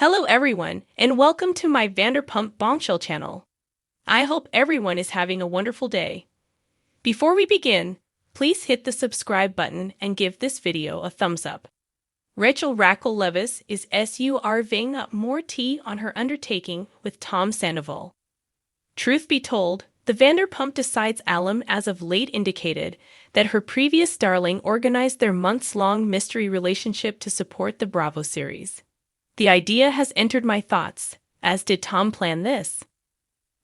Hello everyone, and welcome to my Vanderpump Bombshell channel. I hope everyone is having a wonderful day. Before we begin, please hit the subscribe button and give this video a thumbs up. Raquel Leviss is surveying up more tea on her undertaking with Tom Sandoval. Truth be told, the Vanderpump decides alum as of late indicated that her previous darling organized their months-long mystery relationship to support the Bravo series. The idea has entered my thoughts, as did Tom plan this.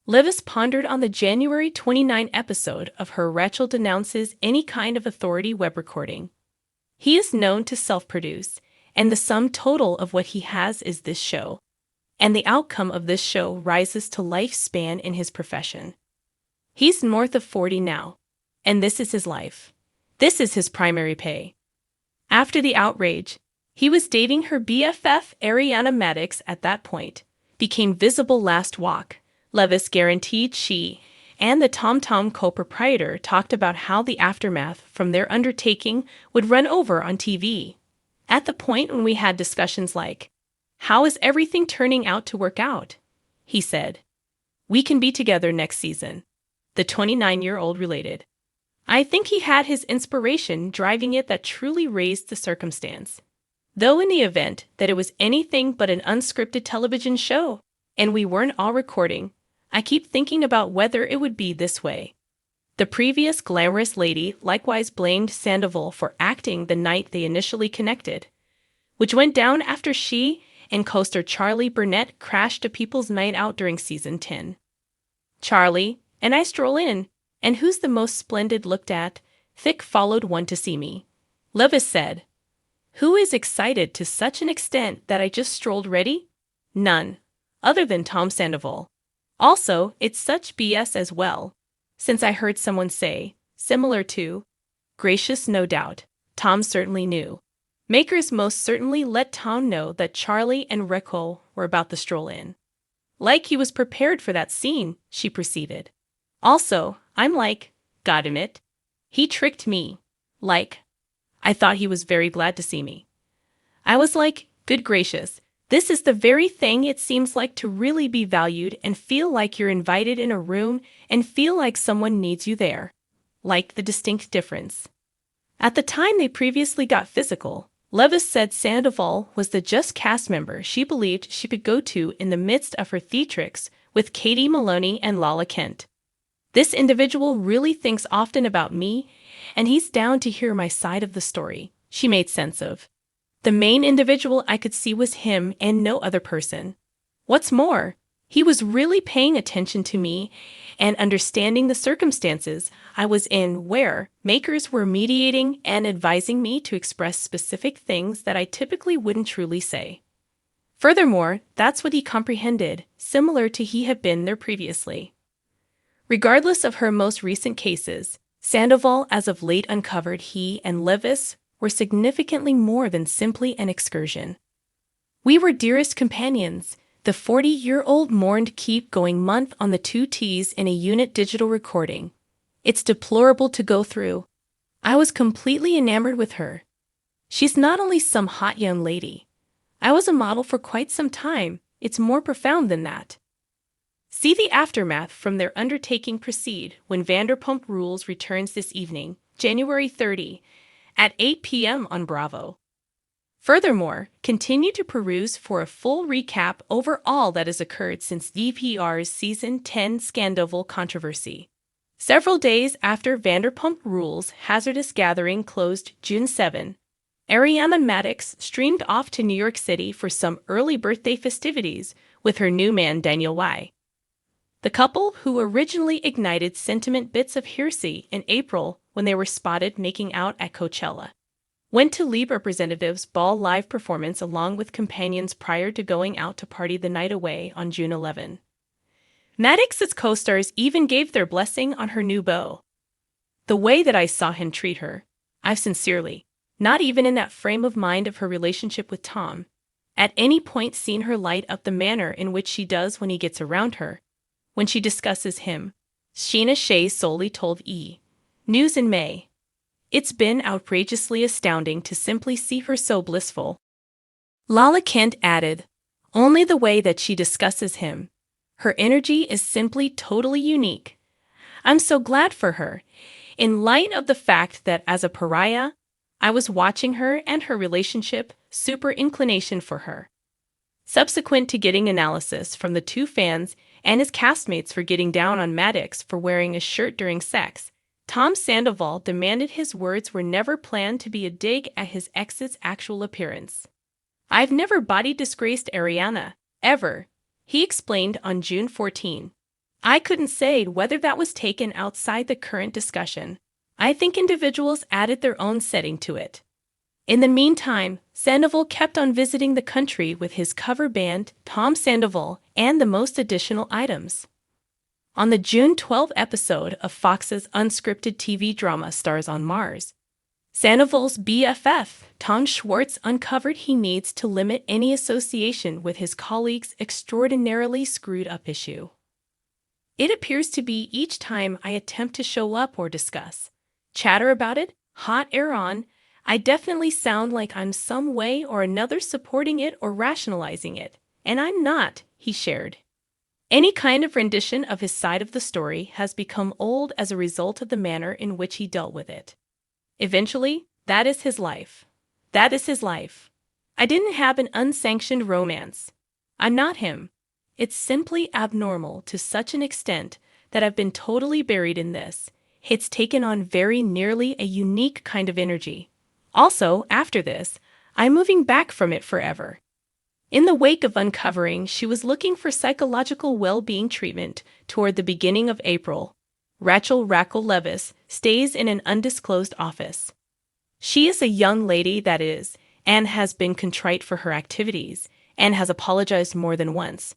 Leviss pondered on the January 29 episode of her Raquel Denounces Any Kind of Authority web recording. He is known to self-produce, and the sum total of what he has is this show. And the outcome of this show rises to lifespan in his profession. He's north of 40 now, and this is his life. This is his primary pay. After the outrage, he was dating her BFF Ariana Madix at that point, became visible last walk. Leviss guaranteed she and the TomTom co-proprietor talked about how the aftermath from their undertaking would run over on TV. At the point when we had discussions like, "How is everything turning out to work out?" he said, "We can be together next season." The 29-year-old related, "I think he had his inspiration driving it that truly raised the circumstance. Though in the event that it was anything but an unscripted television show, and we weren't all recording, I keep thinking about whether it would be this way." The previous glamorous lady likewise blamed Sandoval for acting the night they initially connected, which went down after she and co-star Charlie Burnett crashed a people's night out during season 10. "Charlie and I stroll in, and who's the most splendid looked at, thick followed one to see me," Leviss said. "Who is excited to such an extent that I just strolled ready? None, other than Tom Sandoval. Also, it's such BS as well, since I heard someone say, similar to, gracious no doubt, Tom certainly knew. Makers most certainly let Tom know that Charlie and Raquel were about to stroll in. Like he was prepared for that scene," she proceeded. "Also, I'm like, God damn it, he tricked me. Like, I thought he was very glad to see me. I was like, good gracious, this is the very thing it seems like to really be valued and feel like you're invited in a room and feel like someone needs you there. Like the distinct difference." At the time they previously got physical, Leviss said Sandoval was the just cast member she believed she could go to in the midst of her theatrics with Katie Maloney and Lala Kent. "This individual really thinks often about me, and he's down to hear my side of the story," she made sense of. "The main individual I could see was him and no other person. What's more, he was really paying attention to me and understanding the circumstances I was in where makers were mediating and advising me to express specific things that I typically wouldn't truly say. Furthermore, that's what he comprehended, similar to he had been there previously." Regardless of her most recent cases, Sandoval as of late uncovered he and Leviss were significantly more than simply an excursion. "We were dearest companions," the 40-year-old mourned, keep going month on the 2Ts in a unit digital recording. "It's deplorable to go through. I was completely enamored with her. She's not only some hot young lady. I was a model for quite some time. It's more profound than that." See the aftermath from their undertaking proceed when Vanderpump Rules returns this evening, January 30, at 8 p.m. on Bravo. Furthermore, continue to peruse for a full recap over all that has occurred since VPR's Season 10 Sandoval controversy. Several days after Vanderpump Rules' hazardous gathering closed June 7, Ariana Madix streamed off to New York City for some early birthday festivities with her new man Daniel Y. The couple, who originally ignited sentiment bits of hearsay in April when they were spotted making out at Coachella, went to lead Representatives' Ball live performance along with companions prior to going out to party the night away on June 11. Madix's co-stars even gave their blessing on her new beau. "The way that I saw him treat her, I've sincerely, not even in that frame of mind of her relationship with Tom, at any point seen her light up the manner in which she does when he gets around her. When she discusses him," Sheena Shea solely told E! News in May. "It's been outrageously astounding to simply see her so blissful." Lala Kent added, only the way that she discusses him. Her energy is simply totally unique. I'm so glad for her. In light of the fact that as a pariah, I was watching her and her relationship, super inclination for her. Subsequent to getting analysis from the two fans and his castmates for getting down on Maddox for wearing a shirt during sex, Tom Sandoval demanded his words were never planned to be a dig at his ex's actual appearance. I've never body disgraced Ariana, ever, he explained on June 14. I couldn't say whether that was taken outside the current discussion. I think individuals added their own setting to it. In the meantime, Sandoval kept on visiting the country with his cover band, Tom Sandoval, and the most additional items. On the June 12 episode of Fox's unscripted TV drama Stars on Mars, Sandoval's BFF, Tom Schwartz, uncovered he needs to limit any association with his colleague's extraordinarily screwed-up issue. It appears to be each time I attempt to show up or discuss, chatter about it, hot air on, I definitely sound like I'm some way or another supporting it or rationalizing it, and I'm not, he shared. Any kind of rendition of his side of the story has become old as a result of the manner in which he dealt with it. Eventually, that is his life. That is his life. I didn't have an unsanctioned romance. I'm not him. It's simply abnormal to such an extent that I've been totally buried in this. It's taken on very nearly a unique kind of energy. Also, after this, I'm moving back from it forever. In the wake of uncovering she was looking for psychological well-being treatment toward the beginning of April, Raquel Leviss stays in an undisclosed office. She is a young lady that is, and has been contrite for her activities, and has apologized more than once.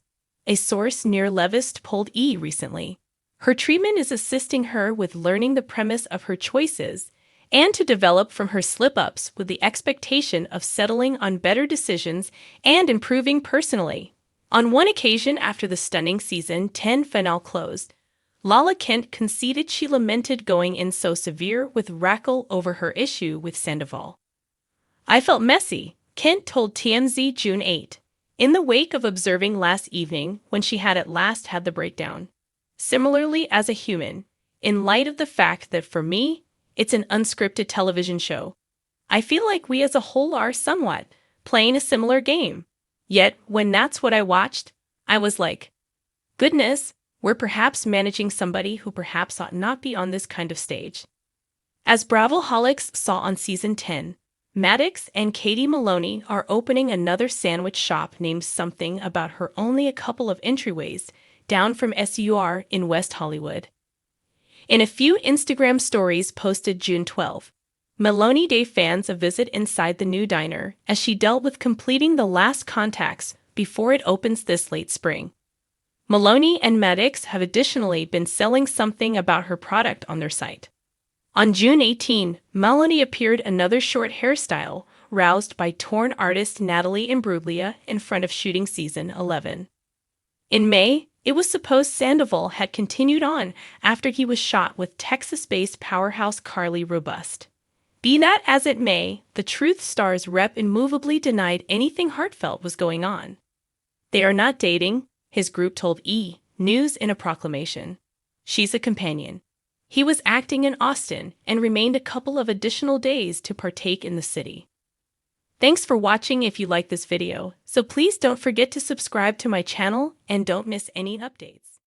A source near Leviss told E! recently. Her treatment is assisting her with learning the premise of her choices and to develop from her slip-ups with the expectation of settling on better decisions and improving personally. On one occasion after the stunning season 10 finale closed, Lala Kent conceded she lamented going in so severe with Raquel over her issue with Sandoval. I felt messy, Kent told TMZ June 8, in the wake of observing last evening when she had at last had the breakdown. Similarly, as a human, in light of the fact that for me, it's an unscripted television show, I feel like we as a whole are somewhat playing a similar game. Yet, when that's what I watched, I was like, goodness, we're perhaps managing somebody who perhaps ought not be on this kind of stage. As Bravoholics saw on season 10, Maddox and Katie Maloney are opening another sandwich shop named something about her only a couple of entryways down from SUR in West Hollywood. In a few Instagram stories posted June 12, Maloney gave fans a visit inside the new diner as she dealt with completing the last contacts before it opens this late spring. Maloney and Maddox have additionally been selling something about her product on their site. On June 18, Maloney appeared another short hairstyle roused by torn artist Natalie Imbruglia in front of shooting season 11. In May, it was supposed Sandoval had continued on after he was shot with Texas-based powerhouse Carly Robust. Be that as it may, the Truth Star's rep immovably denied anything heartfelt was going on. They are not dating, his group told E! News in a proclamation. She's a companion. He was acting in Austin and remained a couple of additional days to partake in the city. Thanks for watching. If you like this video, so please don't forget to subscribe to my channel and don't miss any updates.